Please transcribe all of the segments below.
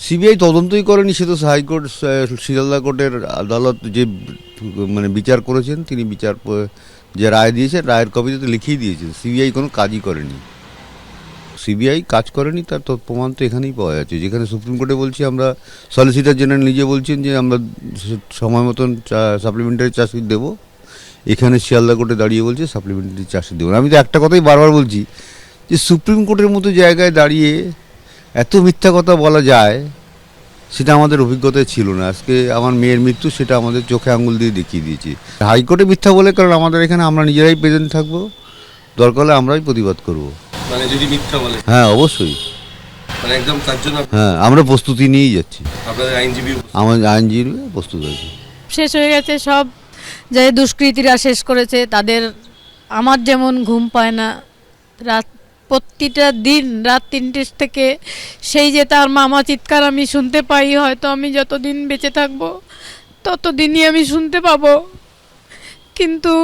CBI তদন্তই করেনি, সে তো high court Sealdah কোর্টের আদালত যে মানে বিচার করেছেন, তিনি যে রায় দিয়েছেন রায়ের কপিতে তো লিখিয়ে দিয়েছেন। সিবিআই কোনো কাজই করেনি, সিবিআই কাজ করেনি তার প্রমাণ তো এখানেই পাওয়া যাচ্ছে, যেখানে সুপ্রিম কোর্টে বলছি আমরা, সলিসিটর জেনারেল নিজে বলছেন যে আমরা সময় মতন সাপ্লিমেন্টারি চার্জশিট দেবো, এখানে শিয়ালদা কোর্টে দাঁড়িয়ে বলছে সাপ্লিমেন্টারি চার্জশিট দেবো। আমি তো একটা কথাই বারবার বলছি যে সুপ্রিম কোর্টের মতো জায়গায় দাঁড়িয়ে এত মিথ্যা কথা বলা যায়, সেটা আমাদের অভিজ্ঞতায় ছিল না। আজকে আমার মেয়ের মৃত্যু, সেটা আমাদের চোখে আঙুল দিয়ে দেখিয়ে দিয়েছি। হাইকোর্টে মিথ্যা বলে, কারণ আমাদের এখানে আমরা নিজেরাই প্রেজেন্ট থাকবো, দরকার হলে আমরাই প্রতিবাদ করব। মানে যদি মিথ্যা বলে? হ্যাঁ, অবশ্যই। মানে একদম তার জন্য হ্যাঁ, আমরা প্রস্তুতি নিয়েই যাচ্ছি। আপনাদের আইনজীবী? আমার আইনজীবী প্রস্তুত আছে। শেষ হয়ে গেছে সব, যে দুষ্কৃতীরা শেষ করেছে তাদের। আমার যেমন ঘুম পায় না রাত, প্রতিটা দিন রাত 3টে থেকে, সেই যে তার মামা চিৎকার আমি শুনতে পাই, হয়তো আমি যতদিন বেঁচে থাকবো ততদিনই আমি শুনতে পাবো। কিন্তু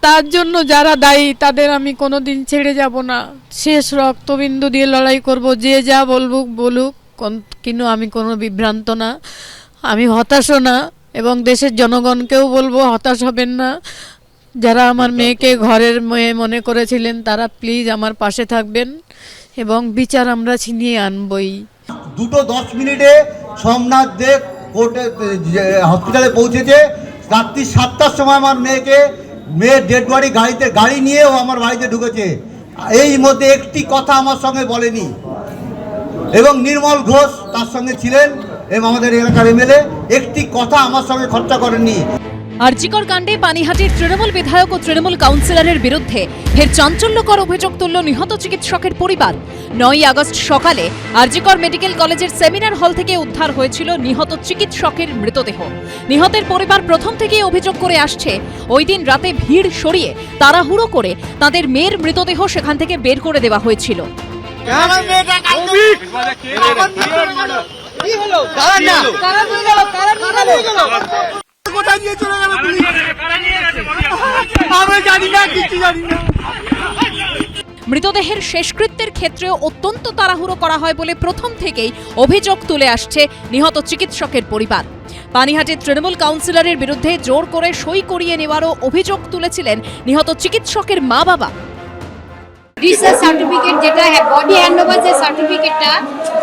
তার জন্য যারা দায়ী তাদের আমি কোনো দিন ছেড়ে যাব না, শেষ রক্তবিন্দু দিয়ে লড়াই করব। যে যা বলুক, কিন্তু আমি কোনো বিভ্রান্ত না, আমি হতাশও না, এবং দেশের জনগণকেও বলবো হতাশ হবেন না। যারা আমার মেয়েকে ঘরের মেয়ে মনে করেছিলেন তারা প্লিজ আমার পাশে থাকবেন, এবং বিচার আমরা ছিনিয়ে আনবই। 2:10 সোমনাথ দে কোর্টে হসপিটালে পৌঁছেছে। রাত্রি 7টার সময় আমার মেয়ের ডেড বডি গাড়ি নিয়েও আমার বাড়িতে ঢুকেছে। এই মধ্যে একটি কথা আমার সঙ্গে বলেনি। এবং নির্মল ঘোষ তার সঙ্গে ছিলেন, এবং আমাদের এলাকার এমএলএ, একটি কথা আমার সঙ্গে খরচা করেননি। আরজিকর কাণ্ডে পানিহাটির তৃণমূল বিধায়ক ও তৃণমূল কাউন্সিলরের বিরুদ্ধে ফের চাঞ্চল্যকর অভিযোগ তুলল নিহত চিকিৎসকের পরিবার। 9ই আগস্ট সকালে আরজিকর মেডিকেল কলেজের সেমিনার হল থেকে উদ্ধার হয়েছিল নিহত চিকিৎসকের মৃতদেহ। নিহতের পরিবার প্রথম থেকেই অভিযোগ করে আসছে, ওই দিন রাতে ভিড় সরিয়ে তাড়াহুড়ো করে তাদের মেয়ের মৃতদেহ সেখান থেকে বের করে দেওয়া হয়েছিল। মৃতদেহের শেষকৃত্যের ক্ষেত্রেও অত্যন্ত তাড়াহুড়ো করা হয় বলে প্রথম থেকেই অভিযোগ তুলে আসছে নিহত চিকিৎসকের পরিবার। পানিহাটির তৃণমূল কাউন্সিলরের বিরুদ্ধে জোর করে সই করিয়ে নেওয়ারও অভিযোগ তুলেছিলেন নিহত চিকিৎসকের মা বাবা। রিসার্চ সার্টিফিকেট যেটা বডি হ্যান্ডওভার যে সার্টিফিকেটটা,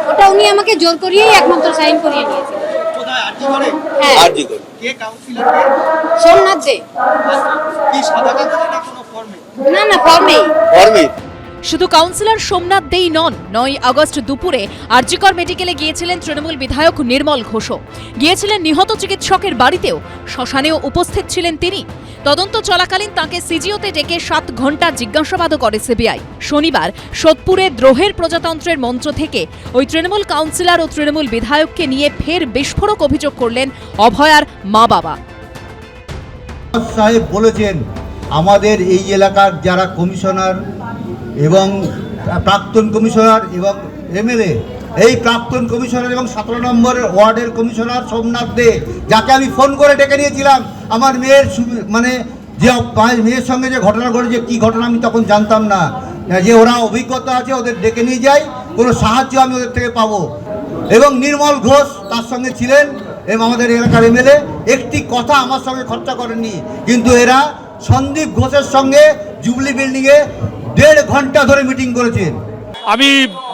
ওটা উনি আমাকে জোর করিয়েই একমাত্র সাইন করিয়ে নিয়েছে। কোথায়? আরজিকরে? হ্যাঁ, আরজিকর। কে কাউন্সিলর? সোমনাথ দে। কি সাদা কাগজে না কোনো ফর্মে? না, ফর্মেই। শুধু কাউন্সিলর সোমনাথ দেই নন, 9ই আগস্ট দুপুরে আরজিকর মেডিকেলে গিয়েছিলেন তৃণমূল বিধায়ক নির্মল ঘোষও। গিয়েছিলেন নিহত চিকিৎসকের বাড়িতেও, শ্মশানেও উপস্থিত ছিলেন তিনি। তদন্ত চলাকালীন তাঁকে সিজিওতে ডেকে 7 ঘণ্টা জিজ্ঞাসাবাদও করে সিবিআই। শনিবার সোদপুরে দ্রোহের প্রজাতন্ত্রের মঞ্চ থেকে ওই তৃণমূল কাউন্সিলর ও তৃণমূল বিধায়ককে নিয়ে ফের বিস্ফোরক অভিযোগ করলেন অভয়ার মা বাবা। সাহেব বলেছেন, আমাদের এই এলাকার যারা কমিশনার এবং প্রাক্তন কমিশনার এবং এমএলএ, এই প্রাক্তন কমিশনার এবং 17 নম্বর ওয়ার্ডের কমিশনার সোমনাথ দে, যাকে আমি ফোন করে ডেকে নিয়েছিলাম, আমার মেয়ের মেয়ের সঙ্গে যে ঘটনা ঘটেছে, কী ঘটনা আমি তখন জানতাম না, যে ওরা অভিজ্ঞতা আছে, ওদের ডেকে নিয়ে যাই, কোনো সাহায্য আমি ওদের থেকে পাবো। এবং নির্মল ঘোষ তার সঙ্গে ছিলেন, এবং আমাদের এলাকার এমএলএ, একটি কথা আমার সঙ্গে খরচা করেননি। কিন্তু এরা সন্দীপ ঘোষের সঙ্গে জুবলি বিল্ডিংয়ে 1.5 ঘন্টা ধরে মিটিং করেছেন। আমি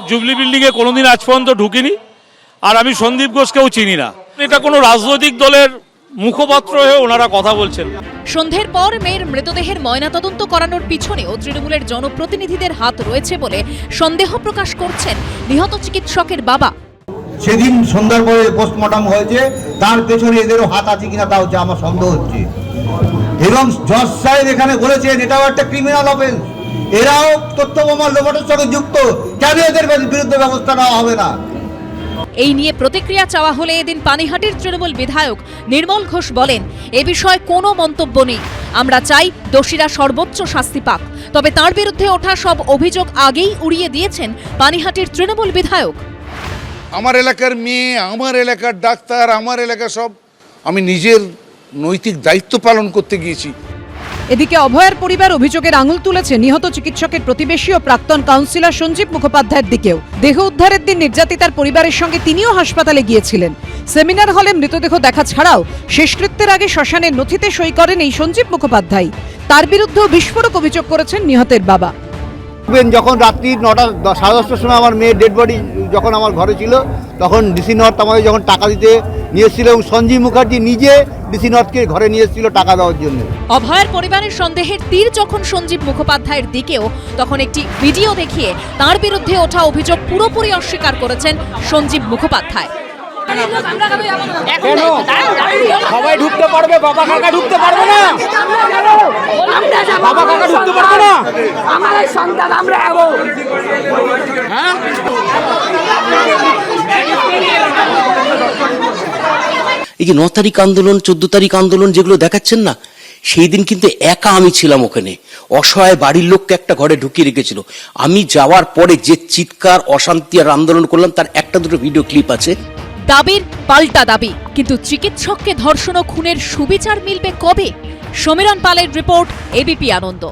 জুবলি বিল্ডিংয়ে কোনোদিন আজ পর্যন্ত ঢুকিনি, আর আমি সন্দীপ ঘোষকেও চিনি না। এটা কোনো রাজনৈতিক দলের মুখপাত্র হয়ে ওনারা কথা বলছেন। সন্ধ্যের পর মেয়ের মৃতদেহের ময়নাতদন্ত করানোর পিছনেও তৃণমূলের জনপ্রতিনিধিদের হাত রয়েছে বলে সন্দেহ প্রকাশ করছেন নিহত চিকিৎসকের বাবা। সেদিন সন্ধ্যার পরে পোস্টমর্টম হয়েছে, তার পেছনে এদেরও হাত আছে কিনা তা হচ্ছে আমার সন্দেহ হচ্ছে। এবং জজ সাহেব এখানে বলেছেন এটাও একটা ক্রিমিনাল অফেন্স, এরাও তথ্য প্রমাণ লোপাটের সঙ্গে যুক্ত, কেন এদের বিরুদ্ধে ব্যবস্থা নেওয়া হবে না? এই নিয়ে প্রতিক্রিয়া চাওয়া হলে এদিন পানিহাটির তৃণমূল বিধায়ক নির্মল ঘোষ বলেন, এ বিষয়ে কোনো মন্তব্য নেই, আমরা চাই দোষীরা সর্বোচ্চ শাস্তি পাক। তবে তার বিরুদ্ধে ওঠা সব অভিযোগ আগেই উড়িয়ে দিয়েছেন পানিহাটির তৃণমূল বিধায়ক। আমার এলাকার মেয়ে, আমার এলাকার ডাক্তার, আমার এলাকা সব, আমি নিজের নৈতিক দায়িত্ব পালন করতে গিয়েছি। এদিকে অভয়ার পরিবার অভিযোগের আঙুল তুলেছে নিহত চিকিৎসকের প্রতিবেশী ও প্রাক্তন কাউন্সিলর সঞ্জীব মুখোপাধ্যায়ের দিকেও। দেহ উদ্ধারের দিন নির্যাতিতার পরিবারের সঙ্গে তিনিও হাসপাতালে গিয়েছিলেন। সেমিনার হলে মৃতদেহ দেখা ছাড়াও শেষকৃত্যের আগে শ্মশানের নথিতে সই করেন এই সঞ্জীব মুখোপাধ্যায়। তার বিরুদ্ধেও বিস্ফোরক অভিযোগ করেছেন নিহতের বাবা। যখন রাত্রি 9:30টার সময় আমার মেয়ের ডেড বডি যখন আমার ঘরে ছিল, তখন ডিসি নর্থ আমাকে যখন টাকা দিতে নিয়ে এসেছিল এবং সঞ্জীব মুখার্জি নিজে ডিসি নর্থকে ঘরে নিয়ে এসেছিল টাকা দেওয়ার জন্য। অভয়ার পরিবারের সন্দেহের তীর যখন সঞ্জীব মুখোপাধ্যায়ের দিকেও, তখন একটি ভিডিও দেখিয়ে তার বিরুদ্ধে ওঠা অভিযোগ পুরোপুরি অস্বীকার করেছেন সঞ্জীব মুখোপাধ্যায়। সবাই ঢুকতে পারবে, বাবা কাকা ঢুকতে পারবে না, বাবা কাকা ঢুকতে পারবে না, আমার সন্তান আমরা এই যে 9 তারিখ আন্দোলন, 14 তারিখ আন্দোলন যেগুলো দেখাচ্ছেন না, সেই দিন কিন্তু একা আমি ছিলাম ওখানে। অসহায় বাড়ির লোককে একটা ঘরে ঢুকিয়ে রেখেছিল। আমি যাওয়ার পরে যে চিৎকার, অশান্তি আর আন্দোলন করলাম, তার একটা দুটো ভিডিও ক্লিপ আছে। দাবির পাল্টা দাবি, কিন্তু চিকিৎসককে ধর্ষণ ও খুনের সুবিচার মিলবে কবে? সমীরণ পালের রিপোর্ট, এবিপি আনন্দ।